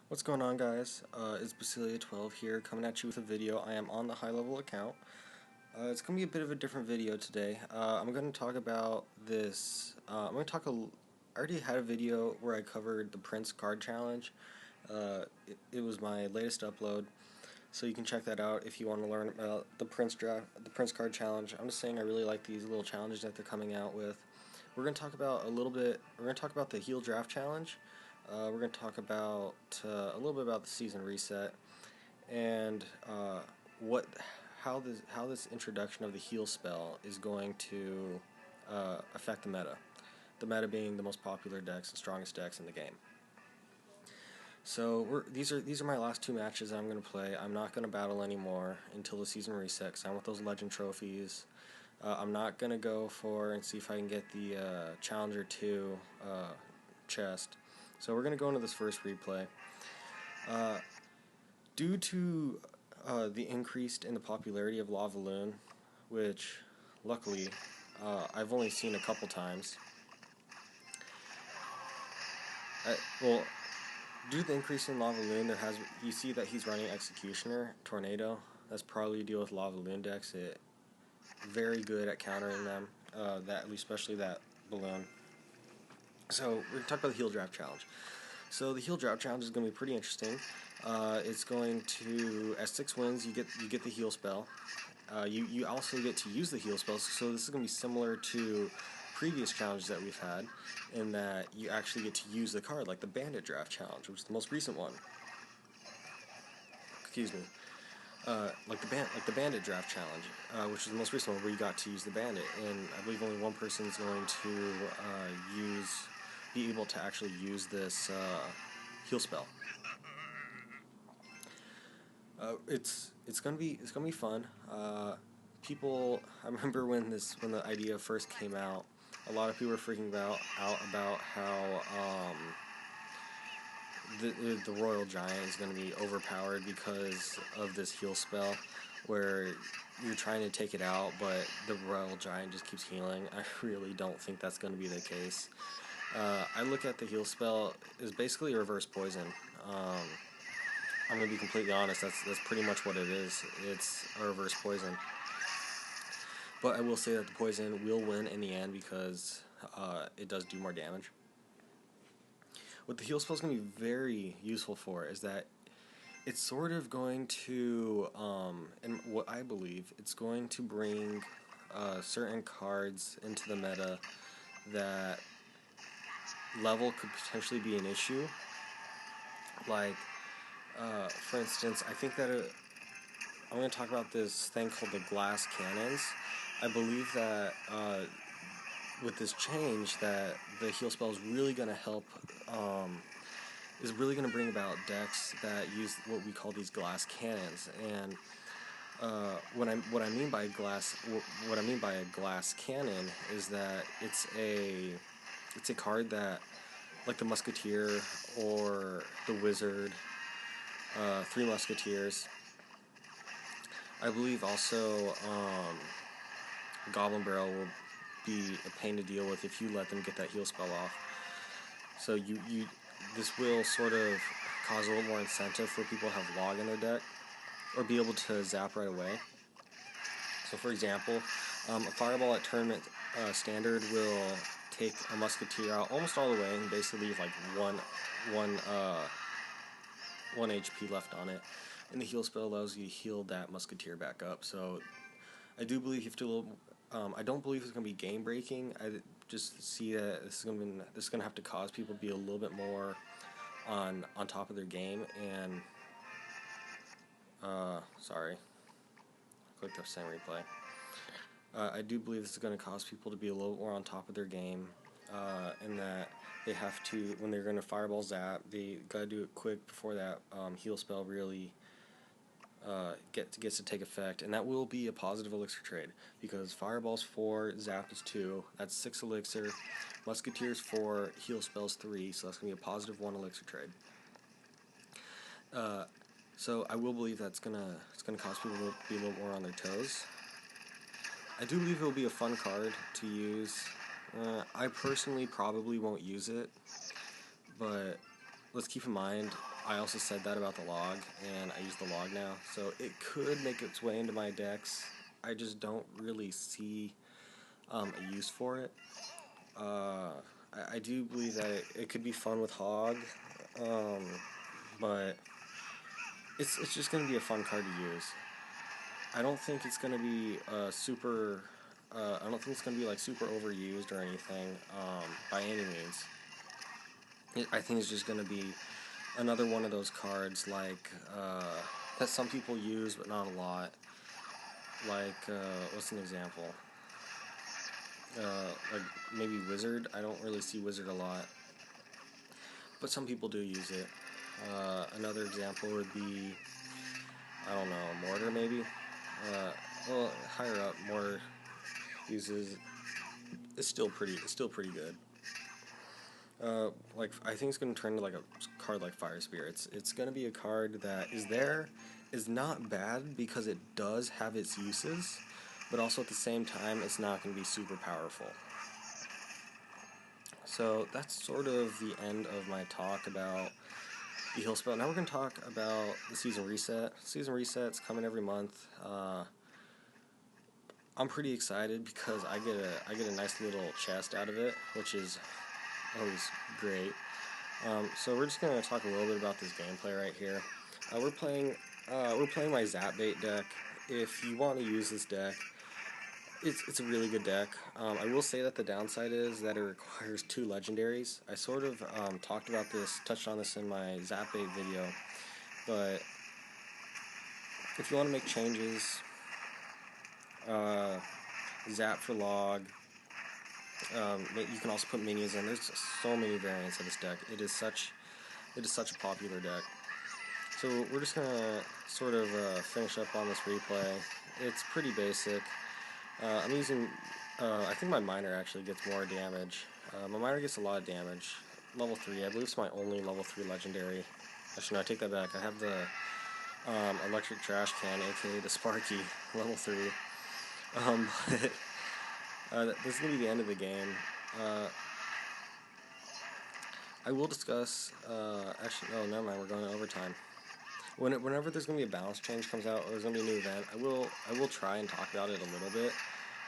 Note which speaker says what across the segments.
Speaker 1: What's going on, guys? It's Basilia12 here, coming at you with a video. I am on the high level account. It's going to be a bit of a different video today. I'm going to talk about this. I'm going to talk I already had a video where I covered the Prince card challenge. It was my latest upload, so you can check that out if you want to learn about the Prince card challenge. I'm just saying I really like these little challenges that they're coming out with. We're going to talk about the heel draft challenge. We're going to talk about a little bit about the season reset and what how this introduction of the heal spell is going to affect the meta. The meta being the most popular decks and strongest decks in the game. So these are my last two matches that I'm going to play. I'm not going to battle anymore until the season reset because I want those legend trophies. I'm not going to go for and see if I can get the Challenger 2 chest. So we're going to go into this first replay. Due to the increase in the popularity of Lavaloon, which luckily I've only seen a couple times. Due to the increase in Lavaloon, you see that he's running Executioner, Tornado. That's probably to deal with Lavaloon decks. Very good at countering them, especially that balloon. So we're going to talk about the heel draft challenge. So the heel draft challenge is going to be pretty interesting. It's going to, at 6 wins, you get the heal spell. You also get to use the heal spell. So this is going to be similar to previous challenges that we've had, in that you actually get to use the card, like the Bandit draft challenge, which is the most recent one. Excuse me. Like the Bandit draft challenge, which is the most recent one, where you got to use the Bandit, and I believe only one person is going to be able to actually use this heal spell. It's gonna be fun. I remember when the idea first came out, a lot of people were freaking out about how the Royal Giant is going to be overpowered because of this heal spell, where you're trying to take it out, but the Royal Giant just keeps healing. I really don't think that's going to be the case. I look at the heal spell as basically a reverse poison. I'm going to be completely honest, that's pretty much what it is. It's a reverse poison. But I will say that the poison will win in the end because it does do more damage. What the heal spell is going to be very useful for is that it's sort of going to, and what I believe, it's going to bring certain cards into the meta that level could potentially be an issue. Like, for instance, I think that I'm going to talk about this thing called the glass cannons. I believe that with this change, that the heal spell is really going to help, is really going to bring about decks that use what we call these glass cannons. And what I mean by a glass cannon is that it's a card that, like the Musketeer or the Wizard, Three Musketeers. I believe also Goblin Barrel will be a pain to deal with if you let them get that heal spell off. So this will sort of cause a little more incentive for people to have log in their deck, or be able to zap right away. So for example, a Fireball at tournament standard will take a Musketeer out almost all the way and basically leave like one HP left on it, and the heal spell allows you to heal that Musketeer back up. So I do believe you have to. I don't believe it's going to be game breaking. I just see that this is going to have to cause people to be a little bit more on top of their game. And sorry, click the same replay. I do believe this is going to cause people to be a little more on top of their game, and that they have to, when they're going to Fireball Zap, they got to do it quick before that heal spell really gets to take effect. And that will be a positive elixir trade, because Fireball's 4, Zap is 2, that's 6 elixir, Musketeer's 4, heal spell's 3, so that's going to be a positive 1 elixir trade. So I will believe that's it's gonna cause people to be a little more on their toes. I do believe it will be a fun card to use. I personally probably won't use it, but let's keep in mind, I also said that about the log, and I use the log now, so it could make its way into my decks. I just don't really see a use for it. I do believe that it could be fun with Hog, but it's just going to be a fun card to use. I don't think it's going to be super. I don't think it's going to be like super overused or anything by any means. I think it's just going to be another one of those cards like that some people use but not a lot. Like what's an example? Like maybe Wizard. I don't really see Wizard a lot, but some people do use it. Another example would be, I don't know, Mortar maybe. Well, higher up, Mortar uses. It's still pretty good. Like I think it's going to turn into like a card like Fire Spirits. It's going to be a card that is not bad because it does have its uses, but also at the same time it's not going to be super powerful. So that's sort of the end of my talk about the heal spell. Now we're going to talk about the season reset. Season reset's coming every month. I'm pretty excited because I get a nice little chest out of it, which is always great. So we're just gonna talk a little bit about this gameplay right here. We're playing my Zapbait deck. If you want to use this deck, it's a really good deck. I will say that the downside is that it requires 2 legendaries. I sort of touched on this in my Zapbait video, but if you want to make changes, Zap for log. You can also put minions in. There's so many variants of this deck. It is such a popular deck. So we're just gonna sort of finish up on this replay. It's pretty basic. I'm using. I think my miner actually gets more damage. My miner gets a lot of damage. Level 3. I believe it's my only level 3 legendary. Actually, no, I take that back. I have the electric trash can, aka the Sparky, level 3. This is going to be the end of the game. I will discuss, actually, no, never mind, we're going to overtime. Whenever there's going to be a balance change comes out, or there's going to be a new event, I will try and talk about it a little bit,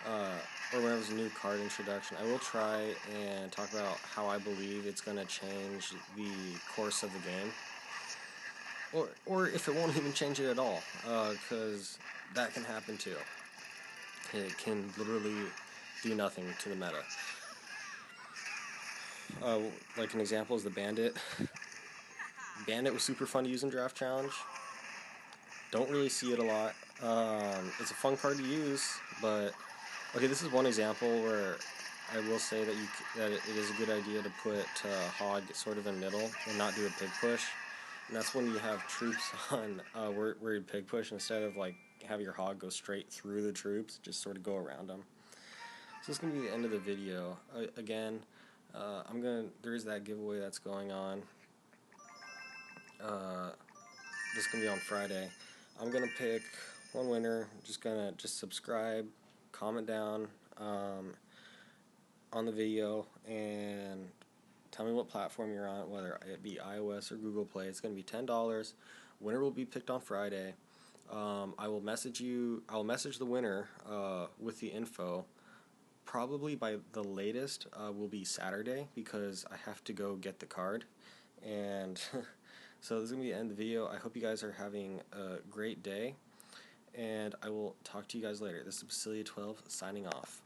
Speaker 1: or whenever there's a new card introduction, I will try and talk about how I believe it's going to change the course of the game, or if it won't even change it at all, because that can happen too. It can literally do nothing to the meta. Like an example is the Bandit. Bandit was super fun to use in Draft Challenge. Don't really see it a lot. It's a fun card to use, but okay, this is one example where I will say that it is a good idea to put Hog sort of in the middle and not do a pig push. And that's when you have troops on where you pig push instead of like have your Hog go straight through the troops, just sort of go around them. So this is going to be the end of the video. Again, there is that giveaway that's going on. This is going to be on Friday. I'm going to pick one winner. Just subscribe, comment down on the video, and tell me what platform you're on, whether it be iOS or Google Play. It's going to be $10. Winner will be picked on Friday. I will message the winner with the info. Probably by the latest will be Saturday because I have to go get the card. And so this is going to be the end of the video. I hope you guys are having a great day. And I will talk to you guys later. This is Basilia12 signing off.